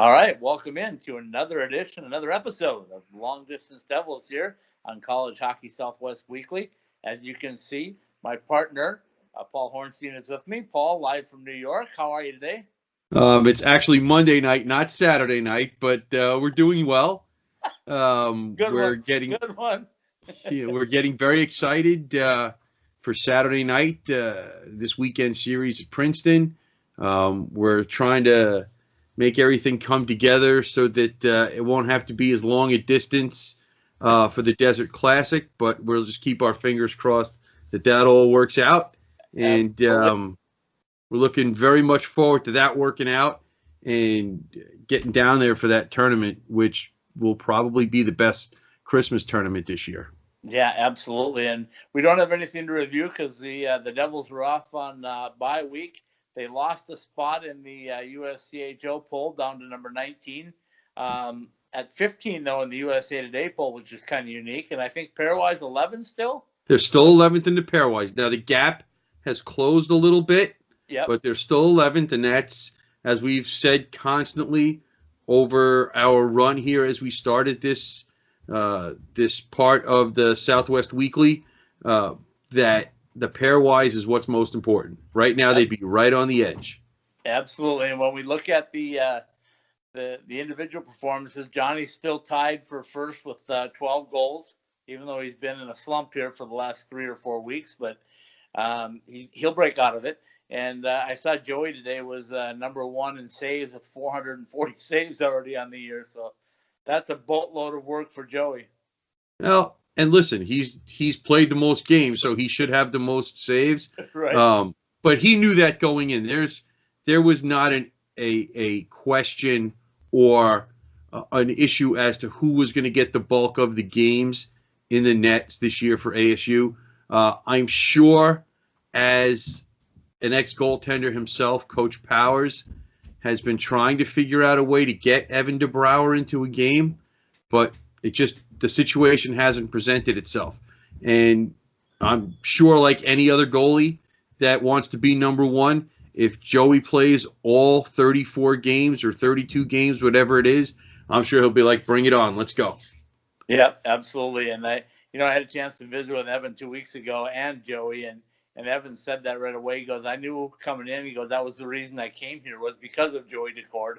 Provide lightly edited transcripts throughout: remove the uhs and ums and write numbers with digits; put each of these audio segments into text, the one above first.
All right, welcome in to another edition, another episode of Long Distance Devils here on College Hockey Southwest Weekly. As you can see, my partner, Paul Hornstein, is with me. Paul, live from New York. How are you today? It's actually Monday night, not Saturday night, but we're doing well. Good We're one. getting Good one. we're getting very excited for Saturday night, this weekend series at Princeton. We're trying to make everything come together so that it won't have to be as long a distance for the Desert Classic, but we'll just keep our fingers crossed that all works out. And we're looking very much forward to that working out and getting down there for that tournament, which will probably be the best Christmas tournament this year. Yeah, absolutely. And we don't have anything to review because the Devils were off on bye week. They lost a spot in the USCHO poll down to number 19. At 15, though, in the USA Today poll, which is kind of unique. And I think pairwise 11 still? They're still 11th in the pairwise. Now, the gap has closed a little bit, but they're still 11th. And that's, as we've said constantly over our run here as we started this part of the Southwest Weekly, that the pairwise is what's most important. Right now, they'd be right on the edge. Absolutely. And when we look at the individual performances, Johnny's still tied for first with 12 goals, even though he's been in a slump here for the last 3 or 4 weeks. But he'll break out of it. And I saw Joey today was number 1 in saves of 440 saves already on the year. So that's a boatload of work for Joey. Well, and listen, he's played the most games, so he should have the most saves. Right. But he knew that going in. There was not a question or an issue as to who was going to get the bulk of the games in the nets this year for ASU. I'm sure, as an ex-goaltender himself, Coach Powers has been trying to figure out a way to get Evan DeBrouwer into a game, but the situation hasn't presented itself. And I'm sure, like any other goalie that wants to be number one, if Joey plays all 34 games or 32 games, whatever it is, I'm sure he'll be like, bring it on, let's go. Yeah, absolutely. And I had a chance to visit with Evan 2 weeks ago and Joey, and Evan said that right away. He goes, I knew coming in, he goes, that was the reason I came here, was because of Joey Decord.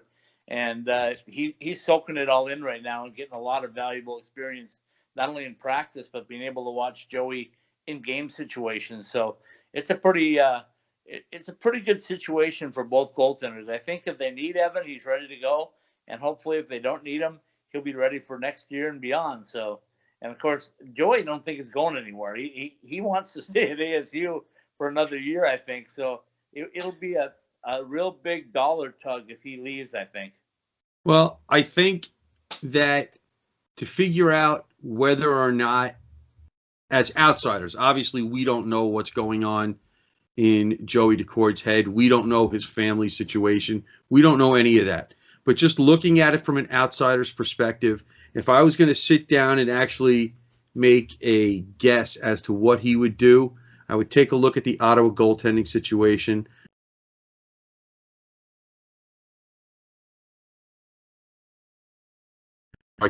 And he's soaking it all in right now and getting a lot of valuable experience, not only in practice, but being able to watch Joey in game situations. So it's a pretty good situation for both goaltenders. I think if they need Evan, he's ready to go. And hopefully if they don't need him, he'll be ready for next year and beyond. So, and of course, Joey, I don't think is going anywhere. He wants to stay at ASU for another year, I think. So it'll be a real big dollar tug if he leaves, I think. Well, I think that to figure out whether or not, as outsiders, obviously we don't know what's going on in Joey Decord's head. We don't know his family situation. We don't know any of that. But just looking at it from an outsider's perspective, if I was going to sit down and actually make a guess as to what he would do, I would take a look at the Ottawa goaltending situation.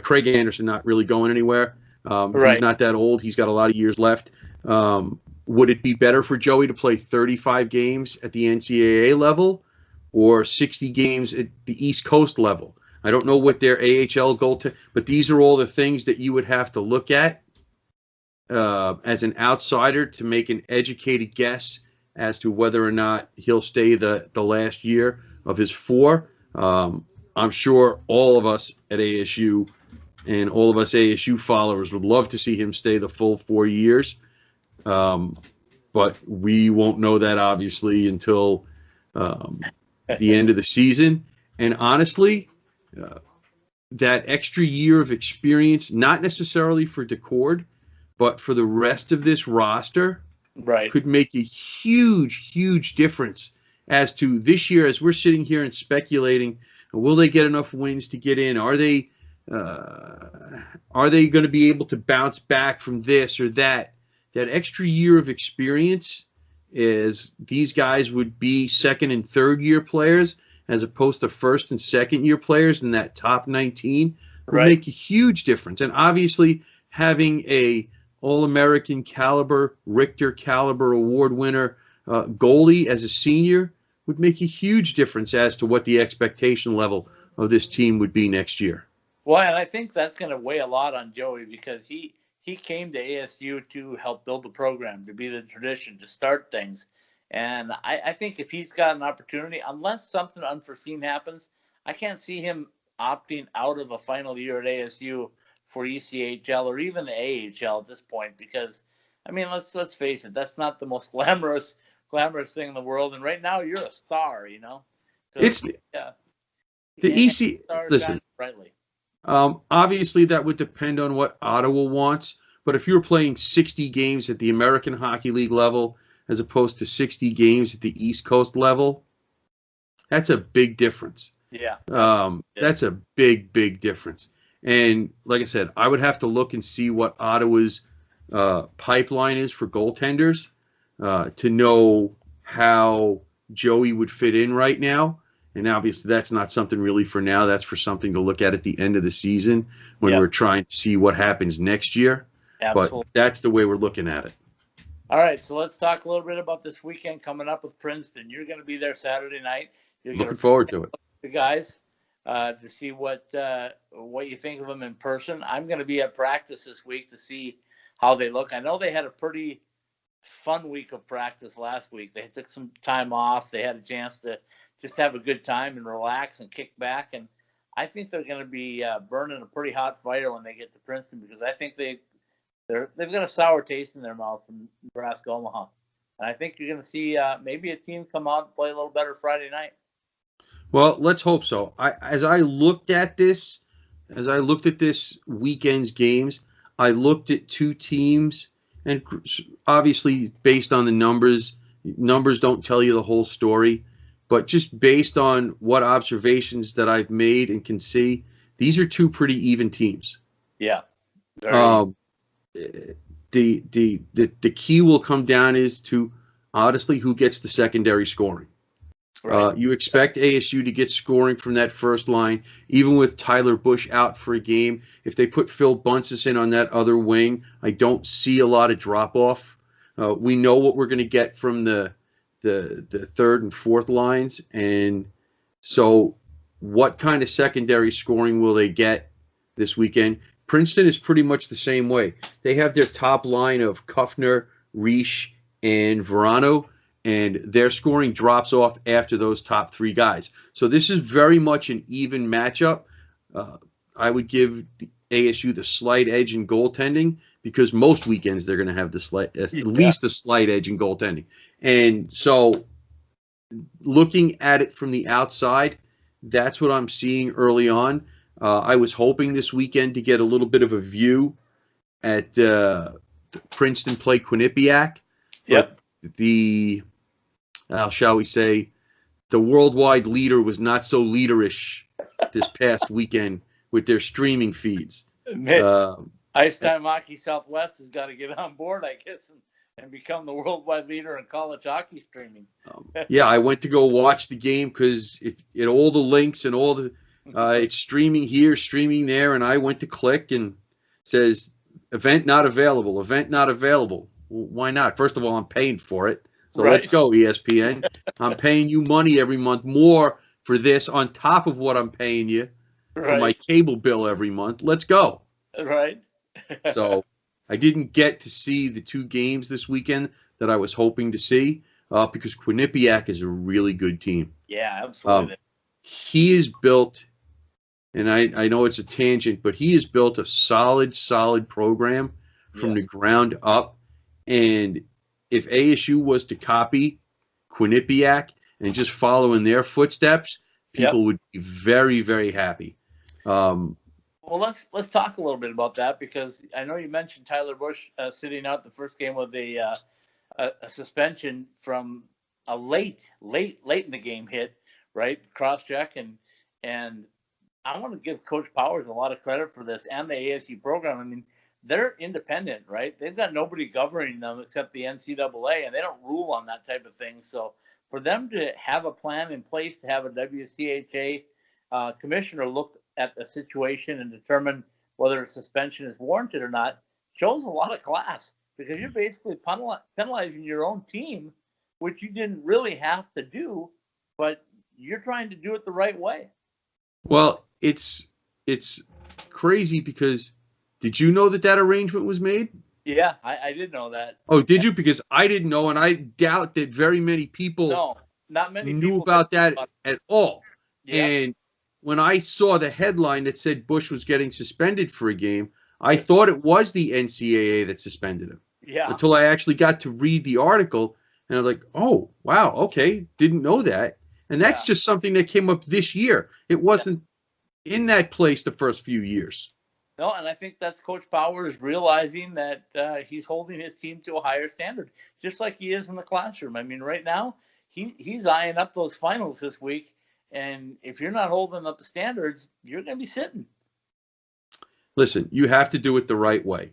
Craig Anderson not really going anywhere. Right. He's not that old. He's got a lot of years left. Would it be better for Joey to play 35 games at the NCAA level or 60 games at the East Coast level? I don't know what their AHL goaltender, but these are all the things that you would have to look at as an outsider to make an educated guess as to whether or not he'll stay the last year of his 4. I'm sure all of us at ASU and all of us ASU followers would love to see him stay the full 4 years. But we won't know that, obviously, until the end of the season. And honestly, that extra year of experience, not necessarily for Decord, but for the rest of this roster, could make a huge, huge difference as to this year, as we're sitting here and speculating, will they get enough wins to get in? Are they going to be able to bounce back from this or that? That extra year of experience is these guys would be second and third year players, as opposed to first and second year players in that top 19 would Right. make a huge difference. And obviously, having a All-American caliber, Richter caliber award winner goalie as a senior would make a huge difference as to what the expectation level of this team would be next year. Well, and I think that's going to weigh a lot on Joey because he came to ASU to help build the program, to be the tradition, to start things. And I think if he's got an opportunity, unless something unforeseen happens, I can't see him opting out of a final year at ASU for ECHL or even the AHL at this point. Because, I mean, let's face it, that's not the most glamorous thing in the world. And right now, you're a star, you know. So, it's yeah. The EC. Listen, brightly. Obviously, that would depend on what Ottawa wants. But if you were playing 60 games at the American Hockey League level as opposed to 60 games at the East Coast level, that's a big difference. Yeah. That's a big, big difference. And like I said, I would have to look and see what Ottawa's pipeline is for goaltenders to know how Joey would fit in right now. And obviously, that's not something really for now. That's for something to look at the end of the season when we're trying to see what happens next year. Absolutely. But that's the way we're looking at it. All right, so let's talk a little bit about this weekend coming up with Princeton. You're going to be there Saturday night. You're looking forward to it. The guys to see what you think of them in person. I'm going to be at practice this week to see how they look. I know they had a pretty fun week of practice last week. They took some time off. They had a chance to just have a good time and relax and kick back. And I think they're going to be burning a pretty hot fire when they get to Princeton because I think they've got a sour taste in their mouth from Nebraska Omaha. And I think you're going to see maybe a team come out and play a little better Friday night. Well, let's hope so. As I looked at this weekend's games, I looked at two teams, and obviously based on the numbers don't tell you the whole story, but just based on what observations that I've made and can see, these are two pretty even teams. Yeah. The key will come down is to honestly who gets the secondary scoring. Right. You expect ASU to get scoring from that first line, even with Tyler Bush out for a game. If they put Phil Bunces in on that other wing, I don't see a lot of drop off. We know what we're going to get from the third and fourth lines, and so what kind of secondary scoring will they get this weekend? Princeton is pretty much the same way. They have their top line of Kuffner, Reish, and Verano, and their scoring drops off after those top three guys. So this is very much an even matchup. I would give the ASU the slight edge in goaltending because most weekends they're going to have at least a slight edge in goaltending. And so looking at it from the outside, that's what I'm seeing early on. I was hoping this weekend to get a little bit of a view at Princeton play Quinnipiac. Yep. The shall we say, the worldwide leader was not so leaderish this past weekend with their streaming feeds. Ice Time Hockey Southwest has got to get on board, I guess, and become the worldwide leader in college hockey streaming. Yeah, I went to go watch the game because it all the links and all the it's streaming here, streaming there, and I went to click and says event not available. Well, why not? First of all, I'm paying for it. So Let's go, ESPN. I'm paying you money every month more for this on top of what I'm paying you for my cable bill every month. Let's go. Right. So I didn't get to see the two games this weekend that I was hoping to see because Quinnipiac is a really good team. Yeah, absolutely. He is built, and I know it's a tangent, but he has built a solid program from the ground up. And if ASU was to copy Quinnipiac and just follow in their footsteps, people would be very, very happy. Well, let's talk a little bit about that because I know you mentioned Tyler Bush sitting out the first game with a suspension from a late in the game hit, right? Cross check and I want to give Coach Powers a lot of credit for this and the ASU program. I mean, they're independent, right? They've got nobody governing them except the NCAA, and they don't rule on that type of thing. So for them to have a plan in place to have a WCHA commissioner look at the situation and determine whether a suspension is warranted or not shows a lot of class, because you're basically penalizing your own team, which you didn't really have to do, but you're trying to do it the right way. Well, it's crazy because did you know that arrangement was made? Yeah, I did know that. Oh, did you? Because I didn't know, and I doubt that very many people not many knew people about that at all. Yeah. And when I saw the headline that said Bush was getting suspended for a game, I thought it was the NCAA that suspended him. Yeah. Until I actually got to read the article, and I'm like, oh, wow, okay, didn't know that. And that's just something that came up this year. It wasn't in that place the first few years. No, and I think that's Coach Powers realizing that he's holding his team to a higher standard, just like he is in the classroom. I mean, right now, he's eyeing up those finals this week, and if you're not holding up the standards, you're going to be sitting. Listen, you have to do it the right way.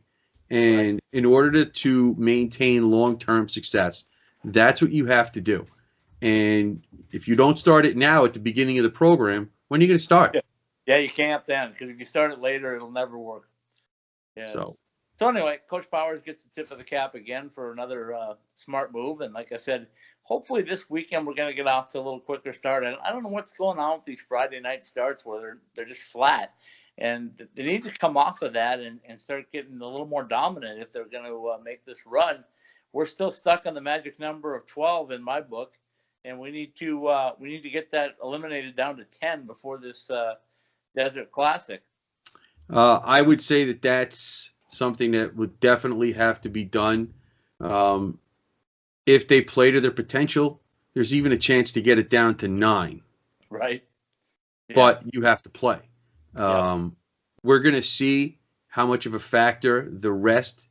And in order to maintain long-term success, that's what you have to do. And if you don't start it now at the beginning of the program, when are you going to start? Yeah, you can't then, because if you start it later, it'll never work. Yeah. So anyway, Coach Powers gets the tip of the cap again for another smart move. And like I said, hopefully this weekend we're going to get off to a little quicker start. And I don't know what's going on with these Friday night starts where they're just flat. And they need to come off of that and start getting a little more dominant if they're going to make this run. We're still stuck on the magic number of 12 in my book, and we need to get that eliminated down to 10 before this Desert Classic. I would say that that's something that would definitely have to be done. If they play to their potential, there's even a chance to get it down to 9. Right. Yeah. But you have to play. We're going to see how much of a factor the rest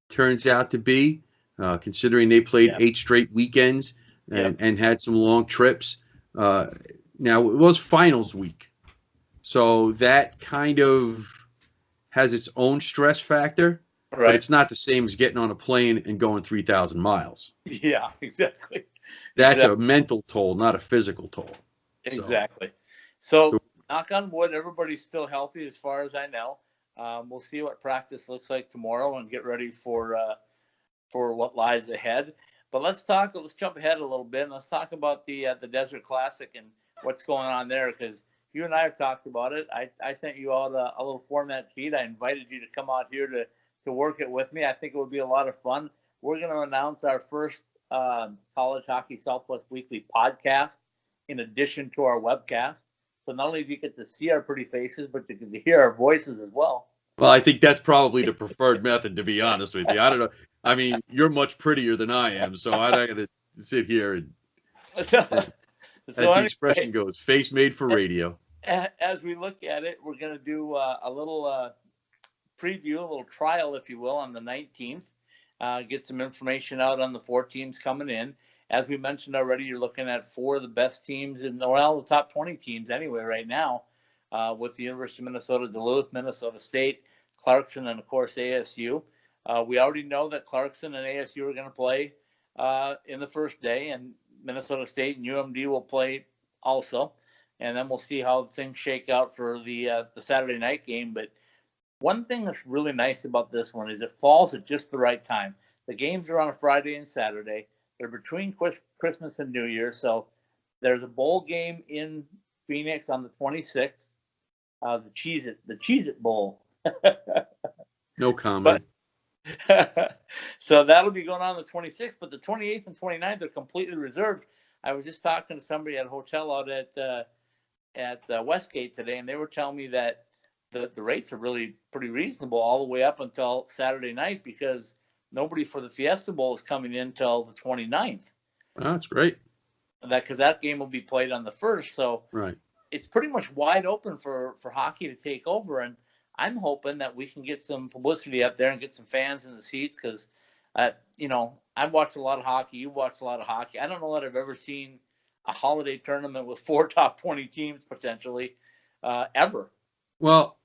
turns out to be, considering they played 8 straight weekends and had some long trips. Now, it was finals week, so that kind of has its own stress factor, but it's not the same as getting on a plane and going 3,000 miles. Yeah, exactly. That's a mental toll, not a physical toll. Exactly. So knock on wood, everybody's still healthy as far as I know. We'll see what practice looks like tomorrow and get ready for what lies ahead. But let's jump ahead a little bit and let's talk about the Desert Classic and what's going on there, because you and I have talked about it. I sent you out a little format sheet. I invited you to come out here to work it with me. I think it would be a lot of fun. We're going to announce our first College Hockey Southwest Weekly podcast in addition to our webcast. So not only do you get to see our pretty faces, but you get to hear our voices as well. Well, I think that's probably the preferred method, to be honest with you. I don't know. I mean, you're much prettier than I am, so I'm not going to sit here and, as the expression goes, face made for radio. As we look at it, we're going to do a little preview, a little trial, if you will, on the 19th. Get some information out on the 4 teams coming in. As we mentioned already, you're looking at 4 of the best teams the top 20 teams anyway right now, with the University of Minnesota Duluth, Minnesota State, Clarkson, and of course ASU. We already know that Clarkson and ASU are going to play in the first day, and Minnesota State and UMD will play also. And then we'll see how things shake out for the Saturday night game. But one thing that's really nice about this one is it falls at just the right time. The games are on a Friday and Saturday. They're between Christmas and New Year. So there's a bowl game in Phoenix on the 26th, the Cheez-It Bowl. No comment. So that'll be going on the 26th, but the 28th and 29th are completely reserved. I was just talking to somebody at a hotel out at Westgate today, and they were telling me that the rates are really pretty reasonable all the way up until Saturday night, because nobody for the Fiesta Bowl is coming in till the 29th. Oh, that's great. Because that game will be played on the 1st, so it's pretty much wide open for hockey to take over, and I'm hoping that we can get some publicity up there and get some fans in the seats, because, I've watched a lot of hockey. You've watched a lot of hockey. I don't know that I've ever seen a holiday tournament with 4 top 20 teams potentially ever. Well,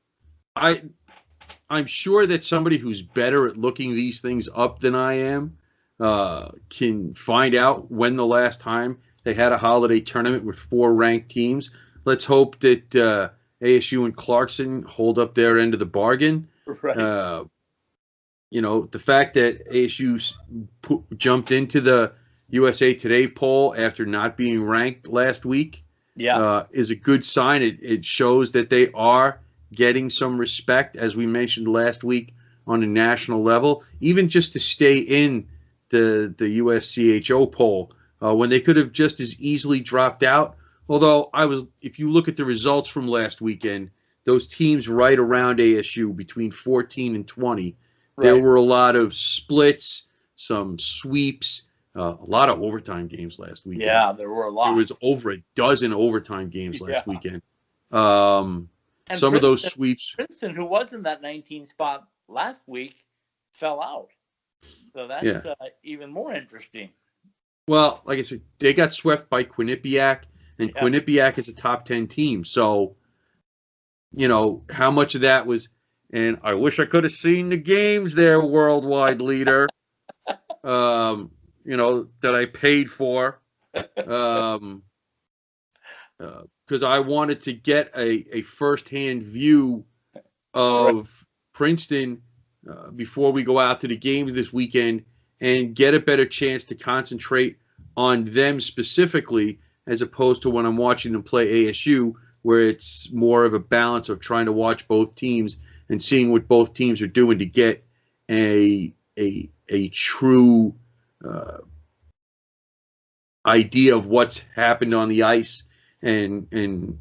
I'm sure that somebody who's better at looking these things up than I am can find out when the last time They had a holiday tournament with 4 ranked teams. Let's hope that ASU and Clarkson hold up their end of the bargain. Right. The fact that ASU jumped into the USA Today poll after not being ranked last week is a good sign. It shows that they are getting some respect, as we mentioned last week, on a national level, even just to stay in the USCHO poll when they could have just as easily dropped out. Although if you look at the results from last weekend, those teams right around ASU between 14 and 20, there were a lot of splits, some sweeps, a lot of overtime games last weekend. Yeah, there were a lot. There was over a dozen overtime games last weekend. Some of those sweeps. Princeton, who was in that 19 spot last week, fell out. So that's even more interesting. Well, like I said, they got swept by Quinnipiac, and Quinnipiac is a top 10 team. So, how much of that was, and I wish I could have seen the games there, worldwide leader, that I paid for. Because I wanted to get a firsthand view of Princeton before we go out to the games this weekend and get a better chance to concentrate on them specifically, as opposed to when I'm watching them play ASU, where it's more of a balance of trying to watch both teams and seeing what both teams are doing to get a true idea of what's happened on the ice and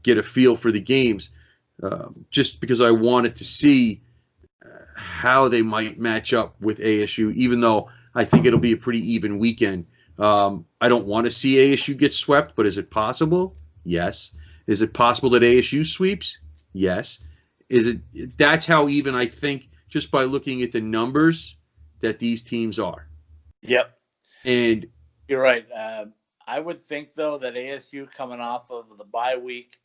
get a feel for the games. Just because I wanted to see how they might match up with ASU, even though I think it'll be a pretty even weekend. I don't want to see ASU get swept, but is it possible? Yes. Is it possible that ASU sweeps? Yes. That's how even I think, just by looking at the numbers, that these teams are. Yep. And you're right. I would think, though, that ASU coming off of the bye week,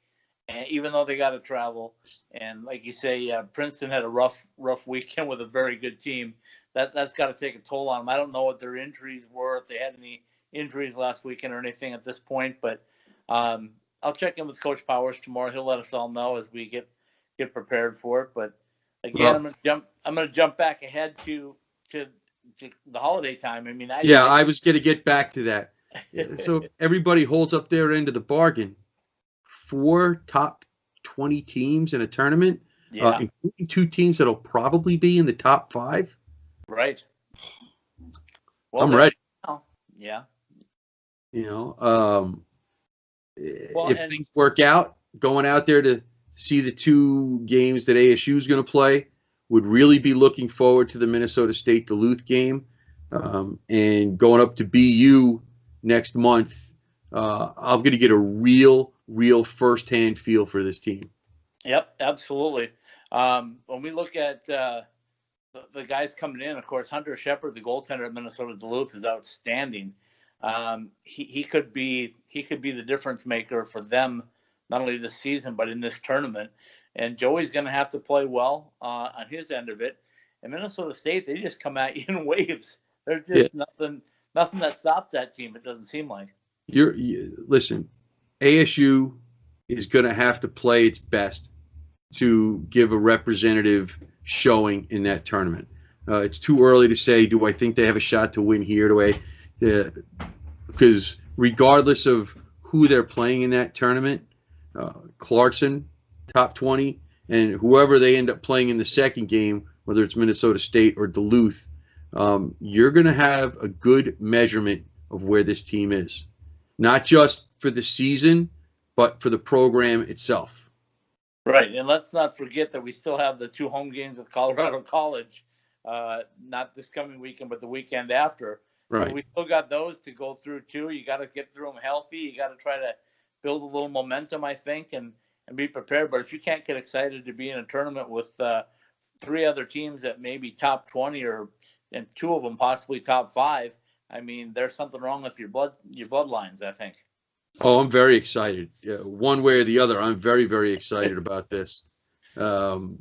and even though they got to travel, and like you say, Princeton had a rough weekend with a very good team. That's got to take a toll on them. I don't know what their injuries were, if they had any injuries last weekend or anything at this point, but I'll check in with Coach Powers tomorrow. He'll let us all know as we get prepared for it. But again, I'm gonna jump back ahead to the holiday time. I mean, I was going to get back to that. So if everybody holds up their end of the bargain, 4 top 20 teams in a tournament, including 2 teams that'll probably be in the top 5. Right. Well, I'm ready. Yeah. If things work out, going out there to see the 2 games that ASU is going to play, would really be looking forward to the Minnesota State Duluth game, and going up to BU next month. I'm going to get a real firsthand feel for this team. Yep, absolutely. When we look at the guys coming in, of course, Hunter Shepard, the goaltender at Minnesota Duluth, is outstanding. He could be the difference maker for them, not only this season but in this tournament. And Joey's going to have to play well on his end of it. And Minnesota State, they just come at you in waves. There's just nothing that stops that team. It doesn't seem like. Listen, ASU is going to have to play its best to give a representative showing in that tournament. It's too early to say, do I think they have a shot to win here? Because regardless of who they're playing in that tournament, Clarkson, top 20, and whoever they end up playing in the second game, whether it's Minnesota State or Duluth, you're going to have a good measurement of where this team is. Not just for the season, but for the program itself. Right, and let's not forget that we still have the 2 home games with Colorado College, not this coming weekend, but the weekend after. Right. So we still got those to go through, too. You got to get through them healthy. You got to try to build a little momentum, I think, and be prepared. But if you can't get excited to be in a tournament with 3 other teams that may be top 20 and 2 of them possibly top 5, I mean, there's something wrong with your bloodlines, I think. Oh, I'm very excited. Yeah, one way or the other, I'm very, very excited about this. Hopefully,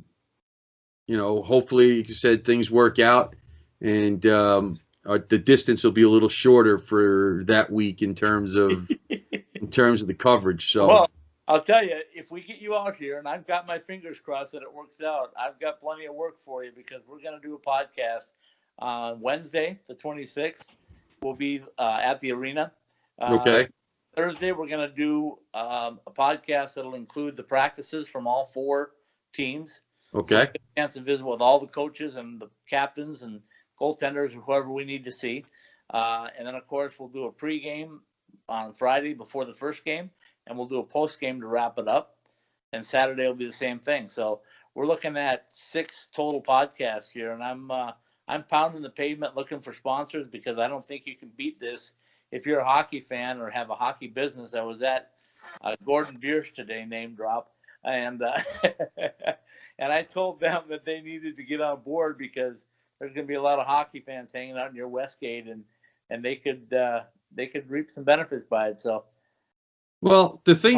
like you said, things work out, and the distance will be a little shorter for that week in terms of the coverage. So, well, I'll tell you, if we get you out here, and I've got my fingers crossed that it works out, I've got plenty of work for you because we're going to do a podcast Wednesday, the 26th. We'll be at the arena. Okay. Thursday, we're going to do a podcast that'll include the practices from all 4 teams. Okay. So we get a chance to visit with all the coaches and the captains and goaltenders or whoever we need to see. And then, of course, we'll do a pregame on Friday before the first game, and we'll do a postgame to wrap it up. And Saturday will be the same thing. So we're looking at 6 total podcasts here, and I'm pounding the pavement looking for sponsors because I don't think you can beat this if you're a hockey fan or have a hockey business. I was at Gordon Biersch today, name drop, and and I told them that they needed to get on board because there's going to be a lot of hockey fans hanging out near Westgate, and they could reap some benefits by it. So, well, the thing,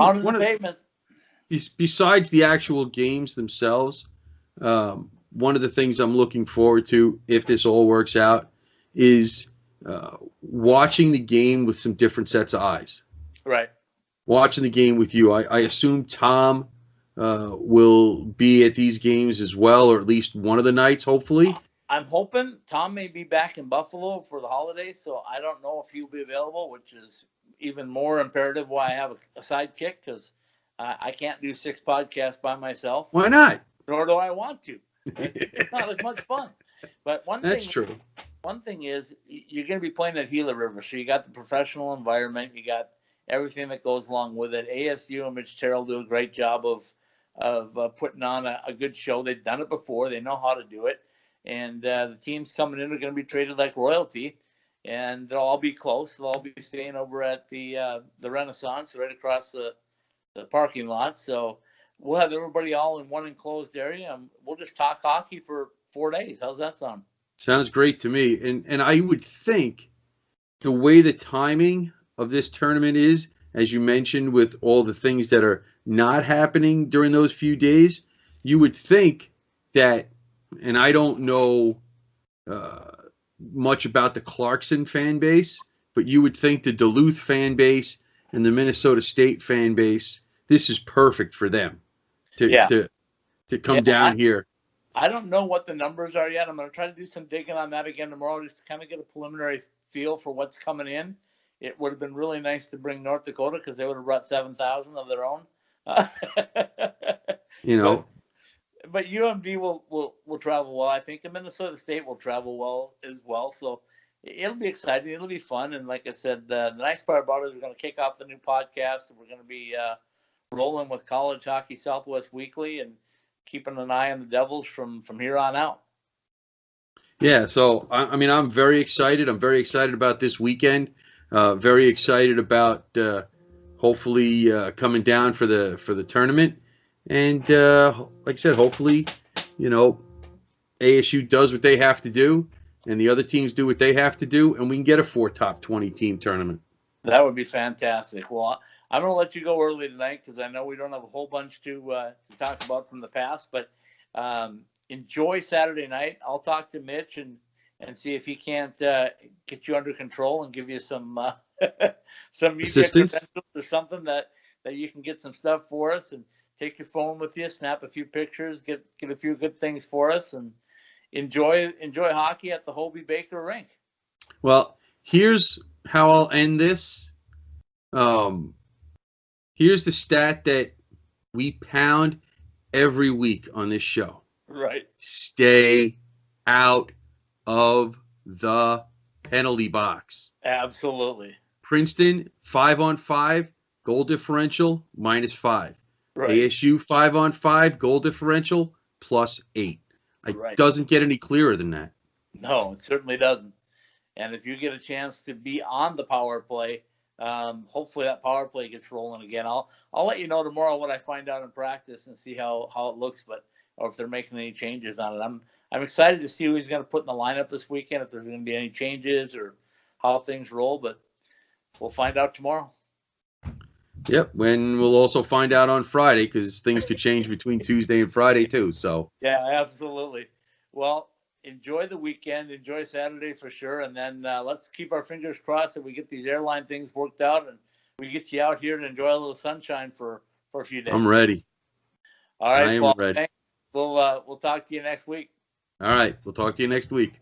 besides the actual games themselves, one of the things I'm looking forward to, if this all works out, is watching the game with some different sets of eyes. Right. Watching the game with you. I assume Tom will be at these games as well, or at least one of the nights, hopefully. I'm hoping Tom may be back in Buffalo for the holidays, so I don't know if he'll be available, which is even more imperative why I have a sidekick, because I can't do 6 podcasts by myself. Why not? Nor do I want to. It's not as much fun. But That's true. One thing is you're going to be playing at Gila River, so you got the professional environment, you got everything that goes along with it. ASU and Mitch Terrell do a great job of putting on a good show. They've done it before. They know how to do it. And the teams coming in are going to be treated like royalty, and they'll all be close. They'll all be staying over at the Renaissance right across the parking lot. So we'll have everybody all in one enclosed area, and we'll just talk hockey for 4 days. How's that sound? Sounds great to me. And I would think the way the timing of this tournament is, as you mentioned, with all the things that are not happening during those few days, you would think that, and I don't know much about the Clarkson fan base, but you would think the Duluth fan base and the Minnesota State fan base, this is perfect for them to come down here. I don't know what the numbers are yet. I'm going to try to do some digging on that again tomorrow just to kind of get a preliminary feel for what's coming in. It would have been really nice to bring North Dakota because they would have brought 7,000 of their own. But UMD will travel well. I think the Minnesota State will travel well as well. So it'll be exciting. It'll be fun. And like I said, the nice part about it is we're going to kick off the new podcast. And we're going to be rolling with College Hockey Southwest Weekly and keeping an eye on the Devils from here on out. Yeah, so I mean, I'm very excited. I'm very excited about this weekend. Very excited about hopefully coming down for the tournament. And like I said, hopefully, ASU does what they have to do, and the other teams do what they have to do, and we can get a 4 top 20 team tournament. That would be fantastic. Well, I'm going to let you go early tonight because I know we don't have a whole bunch to talk about from the past, but enjoy Saturday night. I'll talk to Mitch and see if he can't get you under control and give you some media assistance or something that you can get some stuff for us and take your phone with you, snap a few pictures, get a few good things for us, and enjoy hockey at the Hobie Baker rink. Well, here's how I'll end this. Here's the stat that we pound every week on this show. Right. Stay out of the penalty box. Absolutely. Princeton, 5-on-5, goal differential, -5. Right. ASU, 5-on-5, goal differential, +8. It doesn't get any clearer than that. No, it certainly doesn't. And if you get a chance to be on the power play, hopefully that power play gets rolling again. I'll let you know tomorrow what I find out in practice and see how it looks, or if they're making any changes on it. I'm excited to see who he's going to put in the lineup this weekend, if there's going to be any changes or how things roll, but we'll find out tomorrow. Yep, and we'll also find out on Friday because things could change between Tuesday and Friday too. So yeah, absolutely. Well, enjoy the weekend, enjoy Saturday for sure, and then let's keep our fingers crossed that we get these airline things worked out and we get you out here to enjoy a little sunshine for a few days. I'm ready. All right, I am Paul, ready. thanks. We'll talk to you next week. All right. We'll talk to you next week.